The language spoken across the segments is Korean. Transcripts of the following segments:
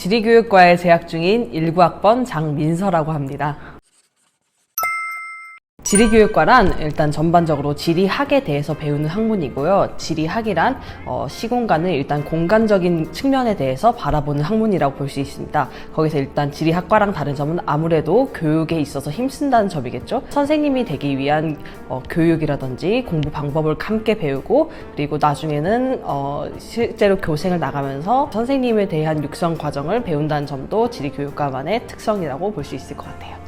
지리교육과에 재학 중인 19학번 장민서라고 합니다. 지리교육과란 일단 전반적으로 지리학에 대해서 배우는 학문이고요. 지리학이란 시공간을 일단 공간적인 측면에 대해서 바라보는 학문이라고 볼 수 있습니다. 거기서 일단 지리학과랑 다른 점은 아무래도 교육에 있어서 힘쓴다는 점이겠죠. 선생님이 되기 위한 교육이라든지 공부 방법을 함께 배우고, 그리고 나중에는 실제로 교생을 나가면서 선생님에 대한 육성 과정을 배운다는 점도 지리교육과만의 특성이라고 볼 수 있을 것 같아요.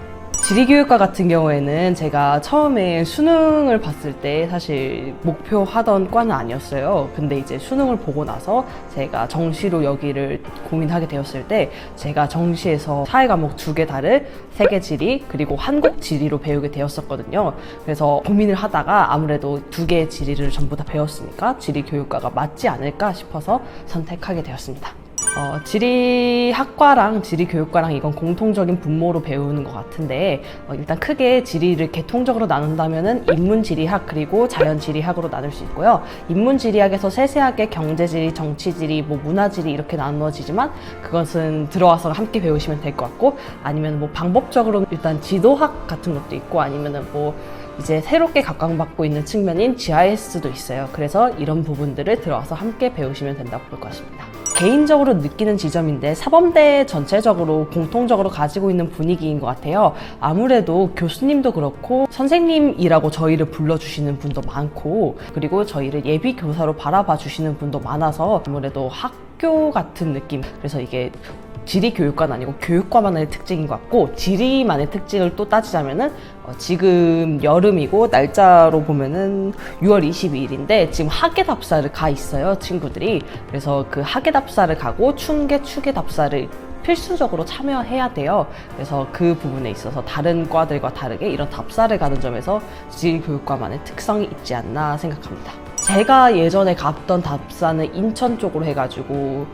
지리교육과 같은 경우에는 제가 처음에 수능을 봤을 때 사실 목표하던 과는 아니었어요. 근데 이제 수능을 보고 나서 제가 정시로 여기를 고민하게 되었을 때 제가 정시에서 사회 과목 2개 다를 세계 지리 그리고 한국 지리로 배우게 되었었거든요. 그래서 고민을 하다가 아무래도 2개의 지리를 전부 다 배웠으니까 지리교육과가 맞지 않을까 싶어서 선택하게 되었습니다. 지리학과랑 지리교육과랑 이건 공통적인 분모로 배우는 것 같은데, 일단 크게 지리를 계통적으로 나눈다면은 인문지리학 그리고 자연지리학으로 나눌 수 있고요. 인문지리학에서 세세하게 경제지리, 정치지리, 문화지리 이렇게 나누어지지만 그것은 들어와서 함께 배우시면 될 것 같고, 아니면 방법적으로 일단 지도학 같은 것도 있고, 아니면은 이제 새롭게 각광받고 있는 측면인 GIS도 있어요. 그래서 이런 부분들을 들어와서 함께 배우시면 된다고 볼 것 같습니다. 개인적으로 느끼는 지점인데 사범대 전체적으로 공통적으로 가지고 있는 분위기인 것 같아요. 아무래도 교수님도 그렇고 선생님이라고 저희를 불러주시는 분도 많고, 그리고 저희를 예비 교사로 바라봐 주시는 분도 많아서 아무래도 학교 같은 느낌, 그래서 이게 지리교육과는 아니고 교육과만의 특징인 것 같고, 지리만의 특징을 또 따지자면은 지금 여름이고 날짜로 보면은 6월 22일인데 지금 학예답사를 가 있어요, 친구들이. 그래서 그 학예답사를 가고 춘계, 추계답사를 필수적으로 참여해야 돼요. 그래서 그 부분에 있어서 다른 과들과 다르게 이런 답사를 가는 점에서 지리교육과만의 특성이 있지 않나 생각합니다. 제가 예전에 갔던 답사는 인천 쪽으로 해가지고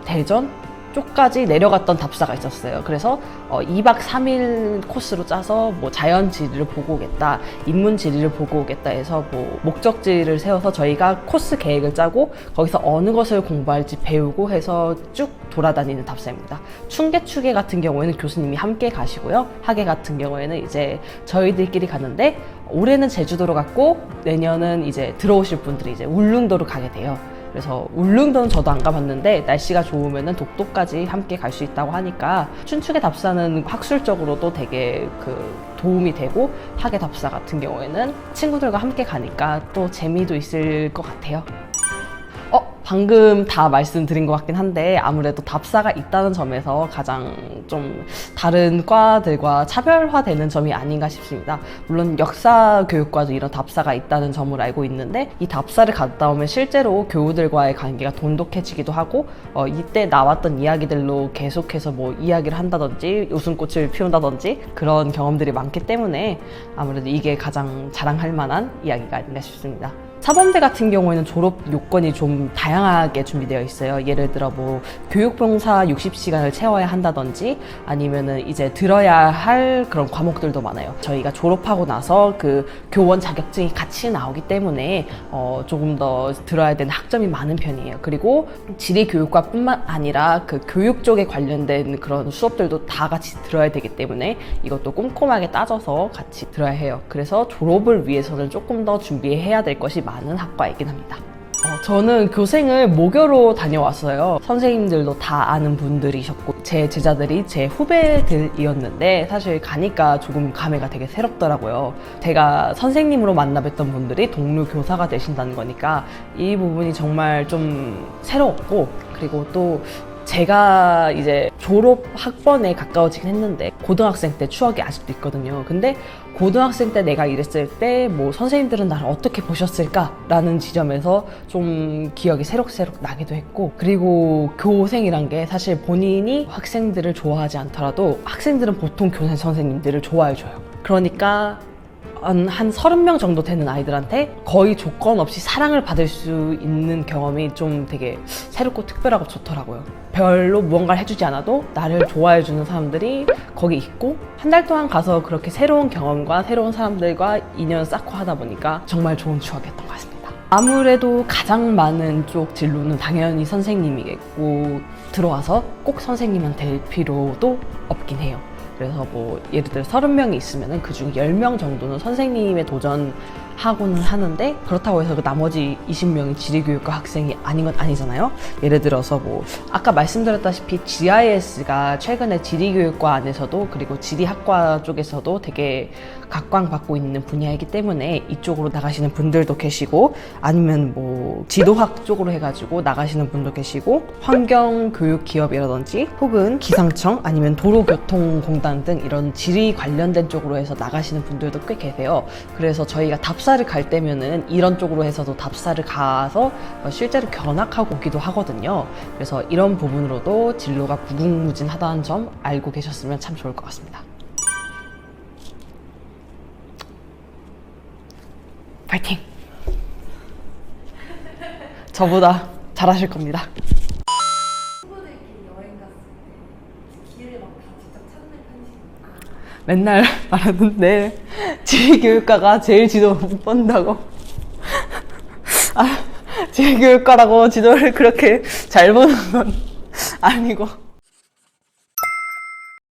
대전 쪽까지 내려갔던 답사가 있었어요. 그래서 2박 3일 코스로 짜서 자연지리를 보고 오겠다, 인문지리를 보고 오겠다 해서 목적지를 세워서 저희가 코스 계획을 짜고 거기서 어느 것을 공부할지 배우고 해서 쭉 돌아다니는 답사입니다. 춘계, 추계 같은 경우에는 교수님이 함께 가시고요. 학예 같은 경우에는 이제 저희들끼리 가는데, 올해는 제주도로 갔고 내년은 이제 들어오실 분들이 이제 울릉도로 가게 돼요. 그래서 울릉도는 저도 안 가봤는데 날씨가 좋으면은 독도까지 함께 갈 수 있다고 하니까 춘추계 답사는 학술적으로도 되게 도움이 되고, 학예 답사 같은 경우에는 친구들과 함께 가니까 또 재미도 있을 것 같아요. 방금 다 말씀드린 것 같긴 한데 아무래도 답사가 있다는 점에서 가장 좀 다른 과들과 차별화되는 점이 아닌가 싶습니다. 물론 역사교육과도 이런 답사가 있다는 점을 알고 있는데, 이 답사를 갔다 오면 실제로 교우들과의 관계가 돈독해지기도 하고, 이때 나왔던 이야기들로 계속해서 이야기를 한다든지 웃음꽃을 피운다든지 그런 경험들이 많기 때문에 아무래도 이게 가장 자랑할 만한 이야기가 아닌가 싶습니다. 사범대 같은 경우에는 졸업 요건이 좀 다양하게 준비되어 있어요. 예를 들어 교육봉사 60시간을 채워야 한다든지, 아니면은 이제 들어야 할 그런 과목들도 많아요. 저희가 졸업하고 나서 그 교원 자격증이 같이 나오기 때문에 조금 더 들어야 되는 학점이 많은 편이에요. 그리고 지리교육과뿐만 아니라 그 교육 쪽에 관련된 그런 수업들도 다 같이 들어야 되기 때문에 이것도 꼼꼼하게 따져서 같이 들어야 해요. 그래서 졸업을 위해서는 조금 더 준비해야 될 것이 많은 학과이긴 합니다. 저는 교생을 모교로 다녀왔어요. 선생님들도 다 아는 분들이셨고 제 제자들이 제 후배들이었는데 사실 가니까 조금 감회가 되게 새롭더라고요. 제가 선생님으로 만나뵀던 분들이 동료 교사가 되신다는 거니까 이 부분이 정말 좀 새로웠고, 그리고 또 제가 이제 졸업 학번에 가까워지긴 했는데 고등학생 때 추억이 아직도 있거든요. 근데 고등학생 때 내가 이랬을 때 선생님들은 나를 어떻게 보셨을까? 라는 지점에서 좀 기억이 새록새록 나기도 했고, 그리고 교생이란 게 사실 본인이 학생들을 좋아하지 않더라도 학생들은 보통 교생 선생님들을 좋아해줘요. 그러니까 한 30명 정도 되는 아이들한테 거의 조건 없이 사랑을 받을 수 있는 경험이 좀 되게 새롭고 특별하고 좋더라고요. 별로 무언가를 해주지 않아도 나를 좋아해주는 사람들이 거기 있고, 한 달 동안 가서 그렇게 새로운 경험과 새로운 사람들과 인연 쌓고 하다 보니까 정말 좋은 추억이었던 것 같습니다. 아무래도 가장 많은 쪽 진로는 당연히 선생님이겠고 들어와서 꼭 선생님만 될 필요도 없긴 해요. 그래서 뭐 예를 들어 30명이 있으면 그중 10명 정도는 선생님에 도전하고는 하는데 그렇다고 해서 그 나머지 20명이 지리교육과 학생이 아닌 건 아니잖아요. 예를 들어서 뭐 아까 말씀드렸다시피 GIS가 최근에 지리교육과 안에서도 그리고 지리학과 쪽에서도 되게 각광받고 있는 분야이기 때문에 이쪽으로 나가시는 분들도 계시고 아니면 뭐 지도학 쪽으로 해가지고 나가시는 분도 계시고 환경교육기업이라든지 혹은 기상청 아니면 도로교통공단 등 이런 지리 관련된 쪽으로 해서 나가시는 분들도 꽤 계세요. 그래서 저희가 답사를 갈 때면은 이런 쪽으로 해서도 답사를 가서 실제로 견학하고 오기도 하거든요. 그래서 이런 부분으로도 진로가 무궁무진하다는 점 알고 계셨으면 참 좋을 것 같습니다. 파이팅! 저보다 잘하실 겁니다. 친구들끼리 여행 갔을 때 길을 막 다 직접 찾는 편이신가요? 맨날 말하는데 지리교육과가 제일 지도 못 본다고. 지리교육과라고 지도를 그렇게 잘 보는 건 아니고